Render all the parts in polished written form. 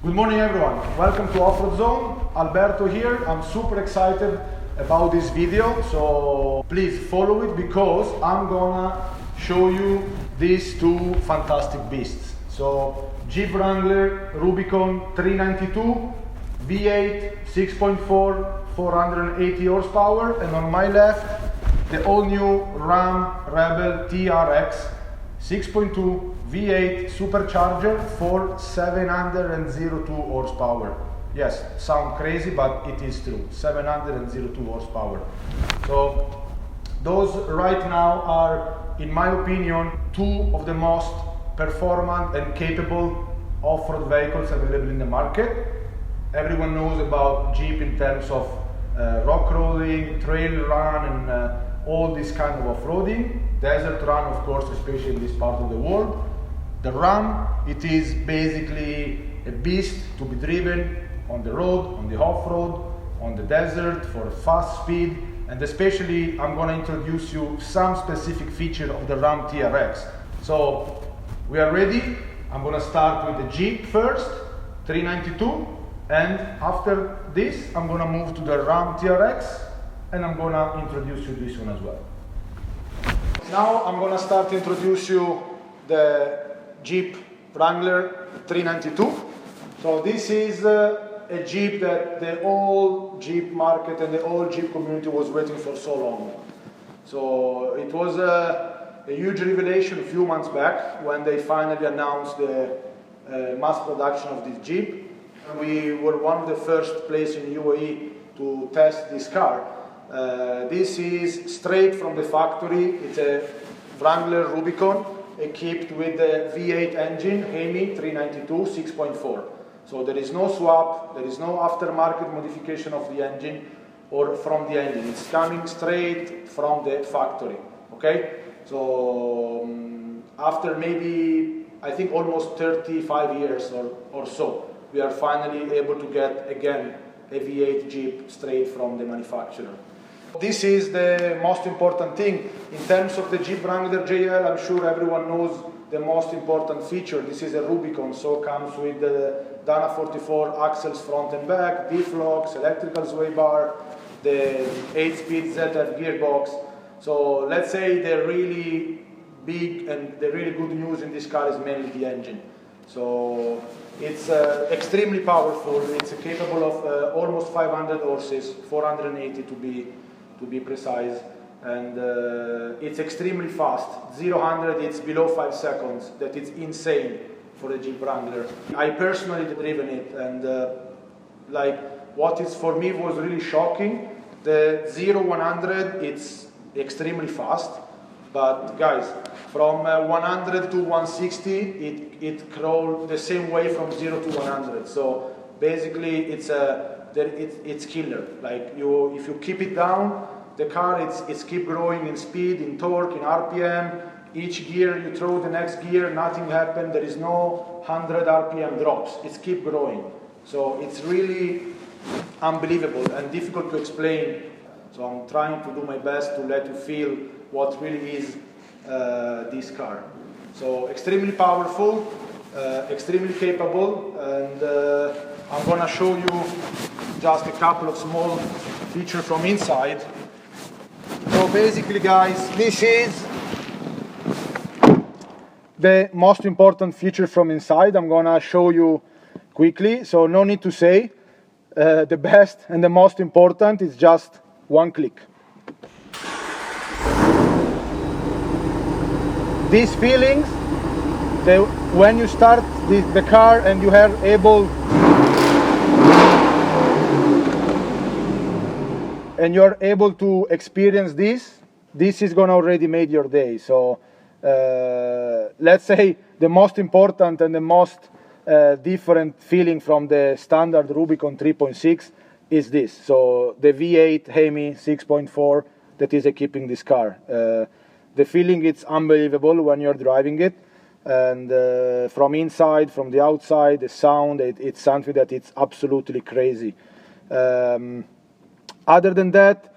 Good morning everyone, welcome to OffRoad-Zone. Alberto here. I'm super excited about this video, so please follow it because I'm gonna show you these two fantastic beasts. So Jeep Wrangler Rubicon 392 V8 6.4 480 horsepower, and on my left the all-new Ram Rebel TRX 6.2 V8 supercharger for 702 horsepower. Yes, sound crazy, but it is true. 702 horsepower. So those right now are, in my opinion, two of the most performant and capable off-road vehicles available in the market. Everyone knows about Jeep in terms of rock crawling, trail run, and all this kind of off-roading. Desert run, of course, especially in this part of the world. The Ram, it is basically a beast to be driven on the road, on the off-road, on the desert for fast speed, and especially I'm going to introduce you some specific feature of the Ram TRX. So we are ready. I'm going to start with the Jeep first, 392, and after this I'm going to move to the Ram TRX, and I'm going to introduce you this one as well. Now I'm going to start to introduce you the Jeep Wrangler 392. So this is a Jeep that the whole Jeep market and the whole Jeep community was waiting for so long. So it was a huge revelation a few months back when they finally announced the mass production of this Jeep. We were one of the first places in UAE to test this car. This is straight from the factory. It's a Wrangler Rubicon equipped with the V8 engine, HEMI 392 6.4. So there is no swap, there is no aftermarket modification of the engine or from the engine. It's coming straight from the factory, okay? So after maybe, I think almost 35 years or so, we are finally able to get again a V8 Jeep straight from the manufacturer. This is the most important thing. In terms of the Jeep Wrangler JL, I'm sure everyone knows the most important feature. This is a Rubicon, so comes with the Dana 44 axles front and back, diff-locks, electrical sway bar, the 8-speed ZF gearbox. So let's say the really big and the really good news in this car is mainly the engine. So it's extremely powerful. It's capable of almost 500 horses, 480 to be precise, and it's extremely fast. 0-100, it's below 5 seconds. That is insane for the Jeep Wrangler. I personally driven it, and like what is for me was really shocking. The 0-100, it's extremely fast, but guys, from 100 to 160, it crawls the same way from 0 to 100. So basically, it's killer. Like if you keep it down, the car it's keep growing in speed, in torque, in RPM. Each gear you throw the next gear, nothing happened. There is no 100 RPM drops. It's keep growing. So it's really unbelievable and difficult to explain. So I'm trying to do my best to let you feel what really is this car. So extremely powerful, extremely capable, and I'm gonna show you just a couple of small features from inside. So basically, guys, this is the most important feature from inside. I'm gonna show you quickly, so no need to say. The best and the most important is just one click. These feelings, when you start the car and you are able to experience this is gonna already make your day. So let's say the most important and the most different feeling from the standard Rubicon 3.6 is this. So the V8 HEMI 6.4 that is equipping this car. The feeling, it's unbelievable when you're driving it, and from inside, from the outside, the sound, it's something that it's absolutely crazy. Other than that,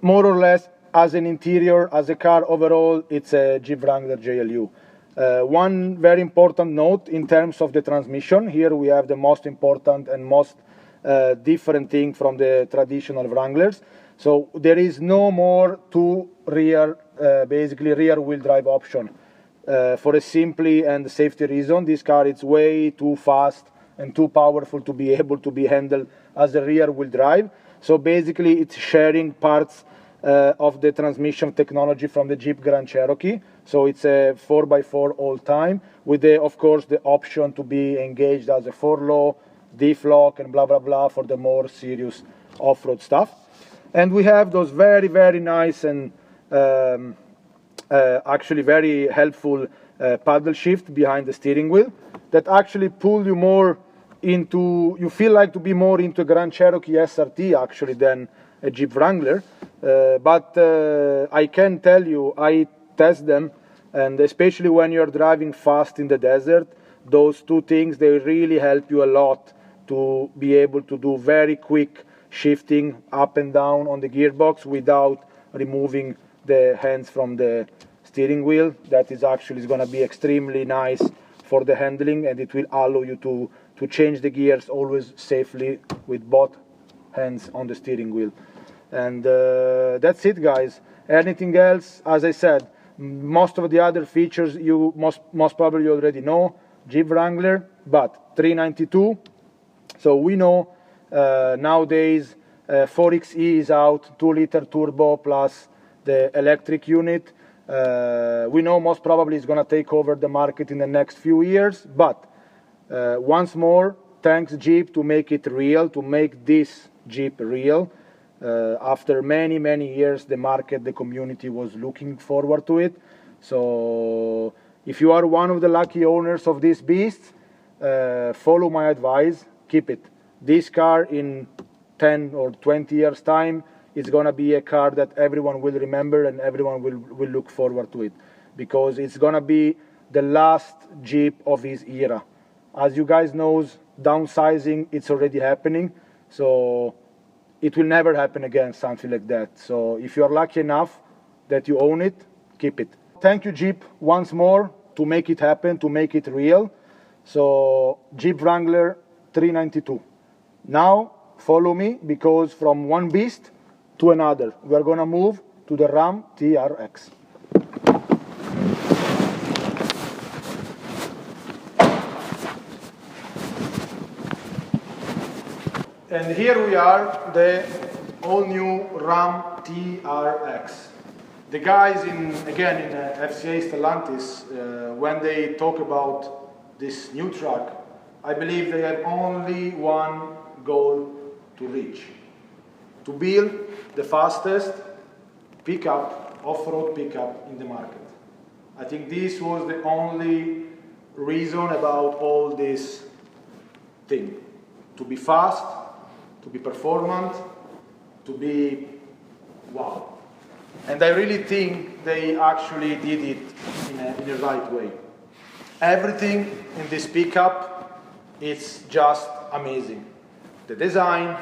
more or less, as an interior, as a car overall, it's a Jeep Wrangler JLU. One very important note in terms of the transmission. Here we have the most important and most different thing from the traditional Wranglers. So there is no more two rear, basically rear wheel drive option. For a simply and safety reason, this car is way too fast and too powerful to be able to be handled as a rear wheel drive. So basically it's sharing parts of the transmission technology from the Jeep Grand Cherokee. So it's a 4x4 all time with the, of course, the option to be engaged as a 4-low, diff lock and blah blah blah for the more serious off-road stuff. And we have those very, very nice and actually very helpful paddle shift behind the steering wheel that actually pull you more into, you feel like to be more into a Grand Cherokee SRT actually than a Jeep Wrangler. But I can tell you, I test them, and especially when you're driving fast in the desert, those two things, they really help you a lot to be able to do very quick shifting up and down on the gearbox without removing the hands from the steering wheel. That is actually going to be extremely nice for the handling, and it will allow you to change the gears always safely with both hands on the steering wheel. And that's it, guys. Anything else? As I said, most of the other features you most probably already know. Jeep Wrangler, but 392. So we know nowadays 4xe is out, 2-liter turbo plus the electric unit. We know most probably it's going to take over the market in the next few years, but once more, thanks Jeep to make it real, to make this Jeep real. After many, many years, the market, the community was looking forward to it. So if you are one of the lucky owners of this beast, follow my advice, keep it. This car in 10 or 20 years time, it's going to be a car that everyone will remember and everyone will look forward to it, because it's going to be the last Jeep of his era. As you guys know, downsizing, it's already happening. So it will never happen again, something like that. So if you're lucky enough that you own it, keep it. Thank you, Jeep, once more to make it happen, to make it real. So Jeep Wrangler 392. Now follow me, because from one beast to another, we're going to move to the Ram TRX. And here we are, the all-new Ram TRX. The guys in FCA Stellantis, when they talk about this new truck, I believe they have only one goal to reach: to build the fastest pickup, off-road pickup in the market. I think this was the only reason about all this thing: to be fast, to be performant, to be wow. And I really think they actually did it in a right way. Everything in this pickup is just amazing. The design,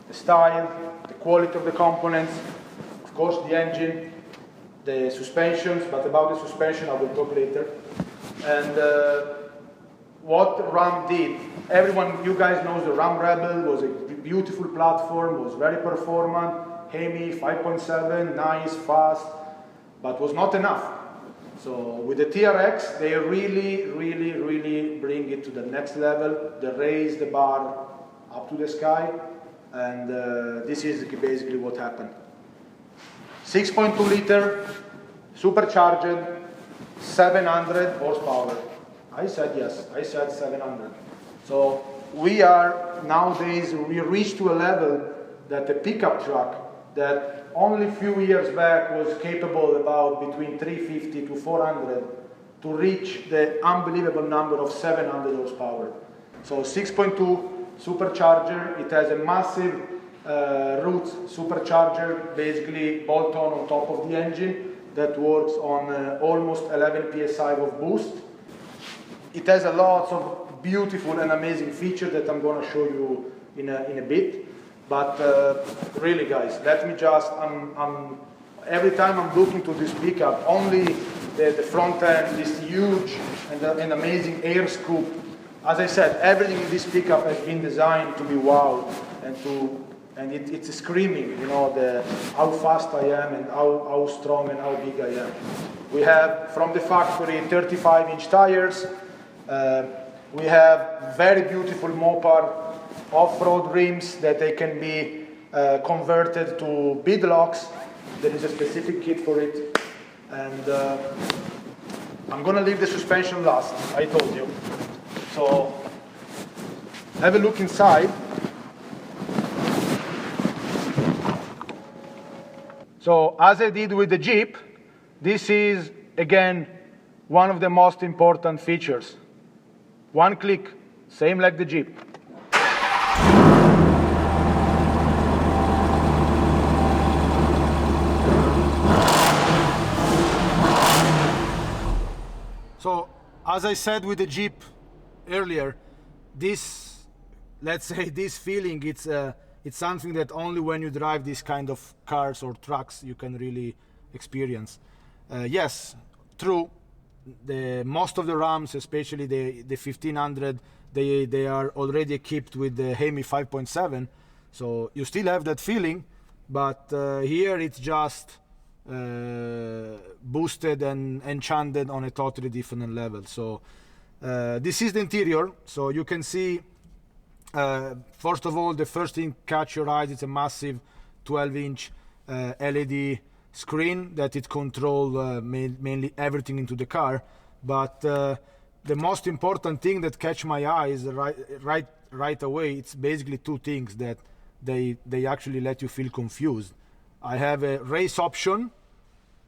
the style, the quality of the components, of course the engine, the suspensions, but about the suspension I will talk later. And what Ram did, everyone, you guys know the Ram Rebel was a beautiful platform, was very performant, Hemi 5.7, nice, fast, but was not enough. So with the TRX, they really bring it to the next level. They raise the bar up to the sky, and this is basically what happened. 6.2 liter, supercharged, 700 horsepower. I said yes, I said 700. So we are nowadays, we reached to a level that a pickup truck that only a few years back was capable about between 350 to 400 to reach the unbelievable number of 700 horsepower. So 6.2 supercharger, it has a massive Roots supercharger, basically bolt-on top of the engine, that works on almost 11 psi of boost. It has a lot of beautiful and amazing features that I'm going to show you in a bit. But really, guys, let me just, every time I'm looking to this pickup, only the front end, this huge and amazing air scoop. As I said, everything in this pickup has been designed to be wow, and it's screaming, you know, how fast I am and how strong and how big I am. We have from the factory 35-inch tires. We have very beautiful Mopar off-road rims that they can be converted to beadlocks. There is a specific kit for it. And I'm gonna leave the suspension last, I told you. So have a look inside. So as I did with the Jeep, this is again one of the most important features. One click, same like the Jeep. So, as I said with the Jeep earlier, this, let's say, this feeling, it's something that only when you drive these kind of cars or trucks you can really experience. Yes, true. Most of the Rams, especially the 1500, they are already equipped with the HEMI 5.7, so you still have that feeling, but here it's just boosted and enchanted on a totally different level. So this is the interior. So you can see, first of all, the first thing catch your eyes, it's a massive 12-inch LED screen that it controls mainly everything into the car. But the most important thing that catch my eyes right away, it's basically two things that they actually let you feel confused. I have a race option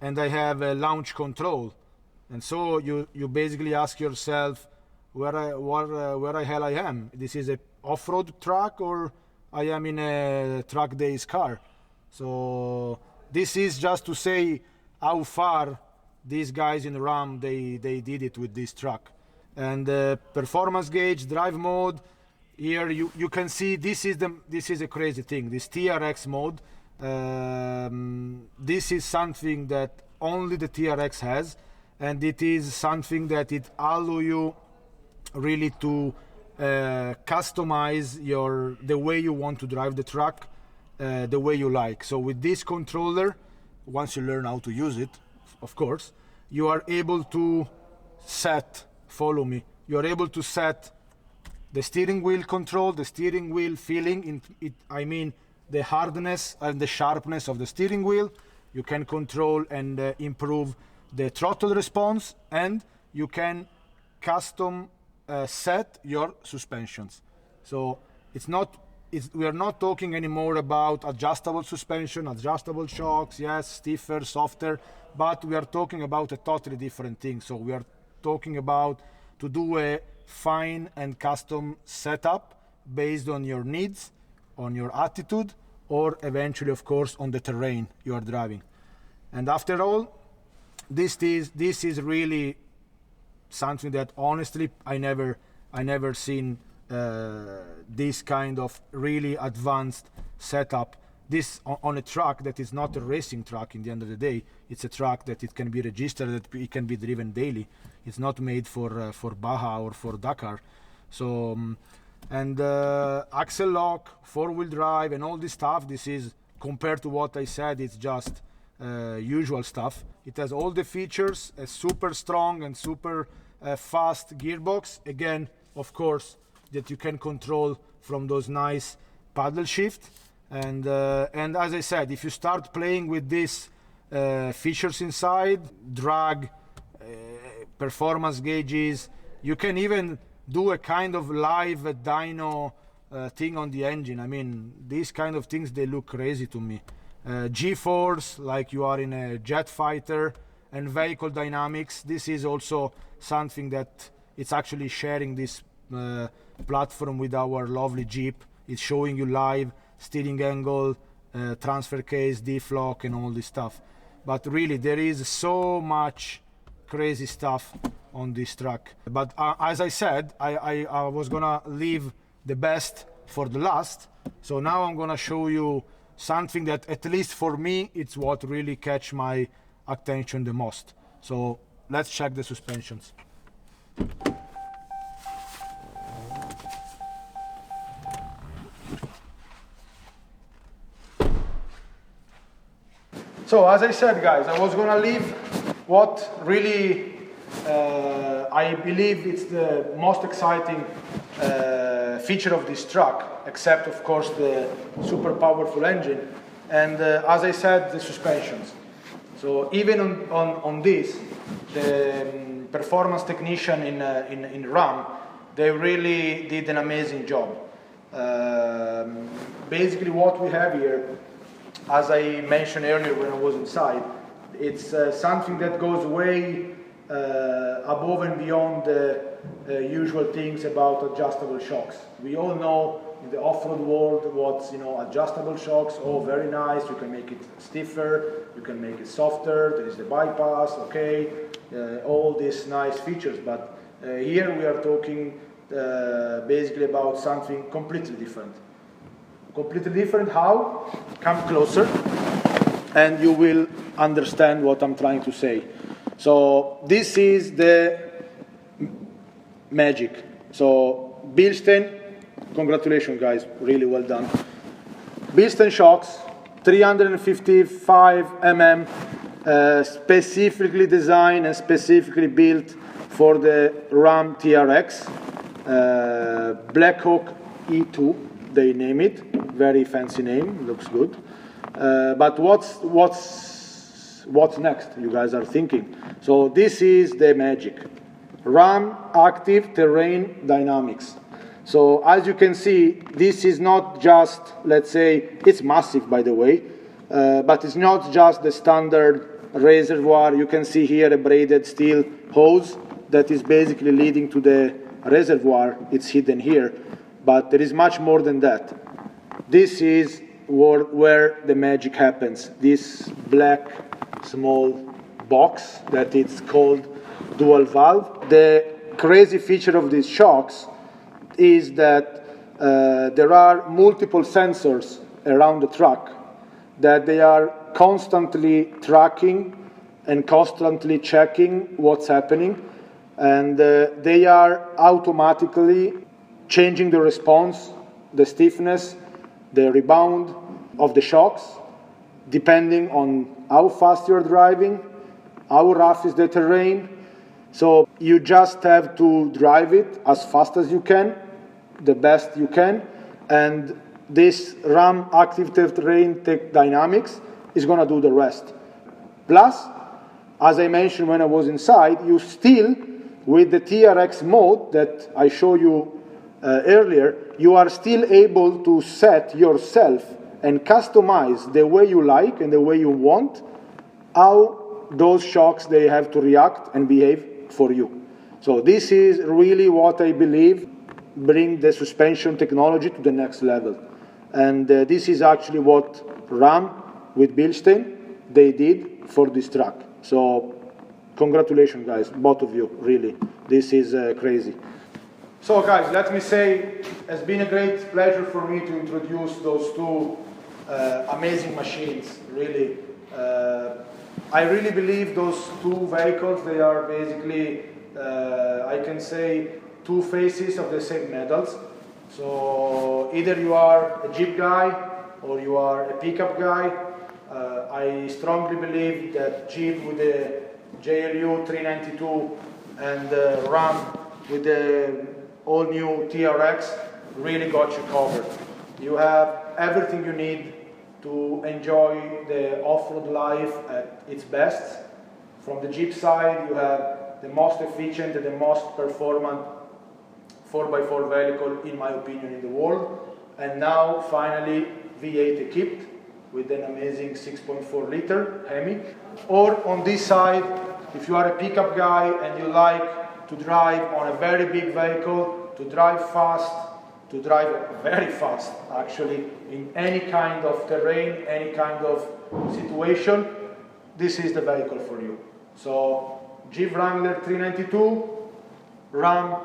and I have a launch control, and so you basically ask yourself where the hell I am. This is a off-road truck or I am in a track days car. So this is just to say how far these guys in Ram they did it with this truck. And performance gauge, drive mode. Here you can see this is a crazy thing. This TRX mode. This is something that only the TRX has, and it is something that it allows you really to customize the way you want to drive the truck, the way you like. So with this controller, once you learn how to use it, of course, you are able to set, follow me, you are able to set the steering wheel control, the steering wheel feeling, I mean the hardness and the sharpness of the steering wheel. You can control and improve the throttle response, and you can custom set your suspensions. So we are not talking anymore about adjustable suspension, adjustable shocks, yes, stiffer, softer, but we are talking about a totally different thing. So we are talking about to do a fine and custom setup based on your needs, on your attitude, or eventually, of course, on the terrain you are driving. And after all, this is really something that honestly I never seen this kind of really advanced setup. This on a truck that is not a racing truck. In the end of the day, it's a truck that it can be registered, that it can be driven daily. It's not made for Baja or for Dakar. So and axle lock, 4-wheel drive, and all this stuff. This is, compared to what I said, it's just usual stuff. It has all the features, a super strong and super fast gearbox. Again, of course, that you can control from those nice paddle shift. And as I said, if you start playing with these features inside, drag, performance gauges, you can even do a kind of live dyno thing on the engine. I mean, these kind of things, they look crazy to me. G-force, like you are in a jet fighter, and vehicle dynamics. This is also something that it's actually sharing this platform with our lovely Jeep. It's showing you live steering angle, transfer case, diff-lock, and all this stuff. But really, there is so much crazy stuff on this truck. But as I said, I was gonna leave the best for the last. So now I'm gonna show you something that, at least for me, it's what really catch my attention the most. So let's check the suspensions. So as I said, guys, I was gonna leave what really I believe it's the most exciting feature of this truck, except of course the super powerful engine, and as I said, the suspensions. So even on this, the performance technician in RAM, they really did an amazing job. Basically what we have here, as I mentioned earlier when I was inside, it's something that goes way above and beyond the usual things about adjustable shocks. We all know in the off-road world what's, adjustable shocks. Oh, very nice. You can make it stiffer. You can make it softer. There is the bypass. Okay, all these nice features. But here we are talking basically about something completely different. Completely different. How? Come closer, and you will understand what I'm trying to say. So this is the magic. So Bilstein, congratulations guys, really well done. Bilstein shocks, 355 mm, specifically designed and specifically built for the Ram TRX, Blackhawk E2, they name it, very fancy name, looks good. But what's next, you guys are thinking? So this is the magic. Ram Active Terrain Dynamics. So as you can see, this is not just, let's say, it's massive by the way, but it's not just the standard reservoir. You can see here a braided steel hose that is basically leading to the reservoir. It's hidden here, but there is much more than that. This is where the magic happens. This black small box that it's called dual valve. The crazy feature of these shocks is that there are multiple sensors around the truck that they are constantly tracking and constantly checking what's happening, and they are automatically changing the response, the stiffness, the rebound of the shocks, depending on how fast you're driving, how rough is the terrain. So you just have to drive it as fast as you can, the best you can, and this Ram Active Terrain Dynamics is going to do the rest. Plus, as I mentioned when I was inside, you still, with the TRX mode that I showed you earlier, you are still able to set yourself and customize the way you like and the way you want how those shocks they have to react and behave for you. So this is really what I believe bring the suspension technology to the next level. And this is actually what Ram with Bilstein they did for this truck. So congratulations guys, both of you, really. This is crazy. So guys, let me say, it's been a great pleasure for me to introduce those two amazing machines, really. I really believe those two vehicles, they are basically, I can say, two faces of the same medals. So either you are a Jeep guy or you are a pickup guy. I strongly believe that Jeep with the JLU 392 and Ram with the all-new TRX really got you covered. You have everything you need to enjoy the off-road life at its best. From the Jeep side, you have the most efficient and the most performant 4x4 vehicle, in my opinion, in the world. And now, finally, V8 equipped with an amazing 6.4 liter Hemi. Or on this side, if you are a pickup guy and you like to drive on a very big vehicle, to drive fast, to drive very fast, actually, in any kind of terrain, any kind of situation, this is the vehicle for you. So, Jeep Wrangler 392, Ram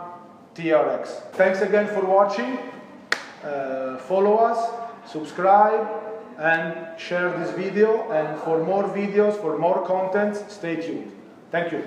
TRX. Thanks again for watching. Follow us, subscribe, and share this video. And for more videos, for more content, stay tuned. Thank you.